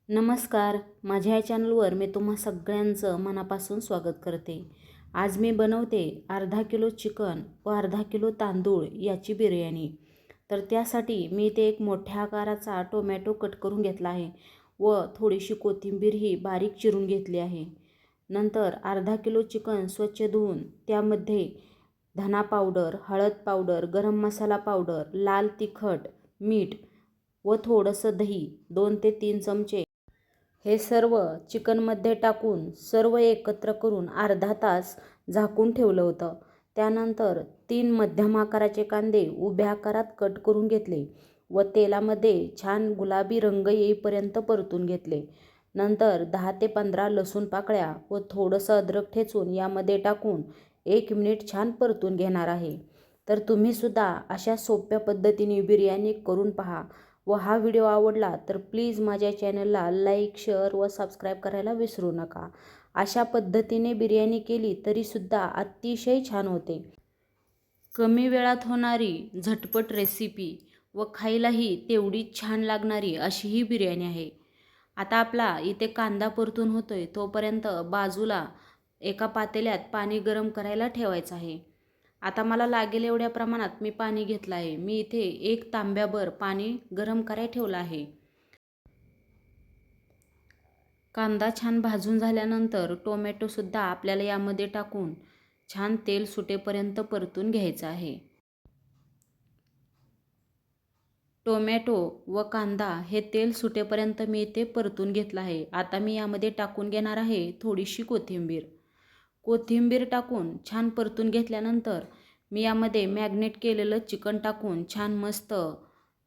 नमस्कार. माझ्या या चॅनलवर मी तुम्हा सगळ्यांचं मनापासून स्वागत करते. आज मी बनवते अर्धा किलो चिकन व अर्धा किलो तांदूळ याची बिर्याणी. तर त्यासाठी मी इथे एक मोठ्या आकाराचा टोमॅटो कट करून घेतला आहे व थोडीशी कोथिंबीरही बारीक चिरून घेतली आहे. नंतर अर्धा किलो चिकन स्वच्छ धुवून त्यामध्ये धना पावडर, हळद पावडर, गरम मसाला पावडर, लाल तिखट, मीठ व थोडंसं दही 2 ते 3 चमचे हे सर्व चिकनमध्ये टाकून सर्व एकत्र करून अर्धा तास झाकून ठेवलं होतं. त्यानंतर 3 मध्यम आकाराचे कांदे उभ्या आकारात कट करून घेतले व तेलामध्ये छान गुलाबी रंग येईपर्यंत परतून घेतले. नंतर 10 ते 15 लसूण पाकळ्या व थोडंसं अद्रक ठेचून यामध्ये टाकून 1 मिनिट छान परतून घेणार आहे. तर तुम्हीसुद्धा अशा सोप्या पद्धतीने बिर्याणी करून पहा व हा व्हिडिओ आवडला तर प्लीज माझ्या चॅनलला लाईक, शेअर व सबस्क्राईब करायला विसरू नका. अशा पद्धतीने बिर्याणी केली तरीसुद्धा अतिशय छान होते. कमी वेळात होणारी झटपट रेसिपी व खायलाही तेवढीच छान लागणारी अशी ही बिर्याणी आहे. आता आपला इथे कांदा परतून होतोय तोपर्यंत बाजूला एका पातेल्यात पाणी गरम करायला ठेवायचं आहे. आता मला लागेल एवढ्या प्रमाणात मी पाणी घेतलं आहे. मी इथे 1 तांब्याभर पाणी गरम करायला ठेवलं आहे. कांदा छान भाजून झाल्यानंतर टोमॅटोसुद्धा आपल्याला यामध्ये टाकून छान तेल सुटेपर्यंत परतून घ्यायचं आहे. टोमॅटो व कांदा हे तेल सुटेपर्यंत मी इथे परतून घेतलं आहे. आता मी यामध्ये टाकून घेणार आहे थोडीशी कोथिंबीर. कोथिंबीर टाकून छान परतून घेतल्यानंतर मी यामध्ये मॅग्नेट केलेलं चिकन टाकून छान मस्त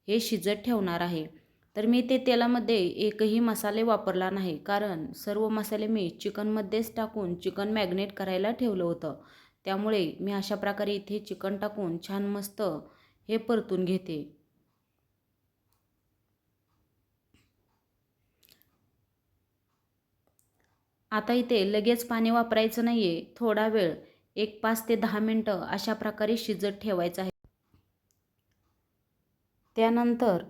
हे शिजत ठेवणार आहे. तर मी ते तेलामध्ये एकही मसाले वापरला नाही, कारण सर्व मसाले मी चिकनमध्येच टाकून चिकन मॅग्नेट करायला ठेवलं होतं. त्यामुळे मी अशा प्रकारे इथे चिकन टाकून छान मस्त हे परतून घेते. आता इथे लगेच पाणी वापरायचं नाही आहे. थोडा वेळ 5 ते 10 मिनटं अशा प्रकारे शिजत ठेवायचं आहे. त्यानंतर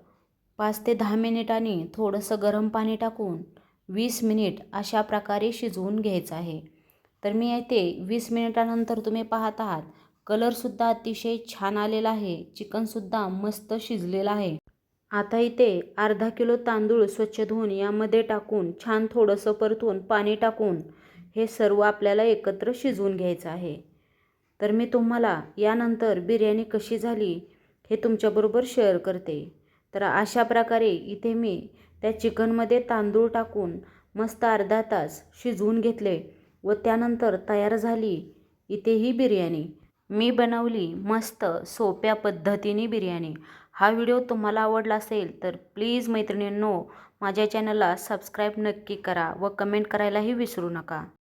5 ते 10 मिनिटांनी थोडंसं गरम पाणी टाकून 20 मिनिट अशा प्रकारे शिजवून घ्यायचं आहे. तर मी इथे 20 मिनिटानंतर तुम्ही पाहत आहात कलरसुद्धा अतिशय छान आलेला आहे. चिकनसुद्धा मस्त शिजलेलं आहे. आता इथे अर्धा किलो तांदूळ स्वच्छ धुवून यामध्ये टाकून छान थोडंसं परतून पाणी टाकून हे सर्व आपल्याला एकत्र शिजवून घ्यायचं आहे. तर मी तुम्हाला यानंतर बिर्याणी कशी झाली हे तुमच्याबरोबर शेअर करते. तर अशा प्रकारे इथे मी त्या चिकनमध्ये तांदूळ टाकून मस्त अर्धा तास शिजवून घेतले व त्यानंतर तयार झाली इथे ही बिर्याणी. मी बनवली मस्त सोप्या पद्धतीने बिर्याणी. हा व्हिडिओ तुम्हाला आवडला असेल तर प्लीज मैत्रिणींनो माझ्या चॅनलला सबस्क्राईब नक्की करा व कमेंट करायलाही विसरू नका.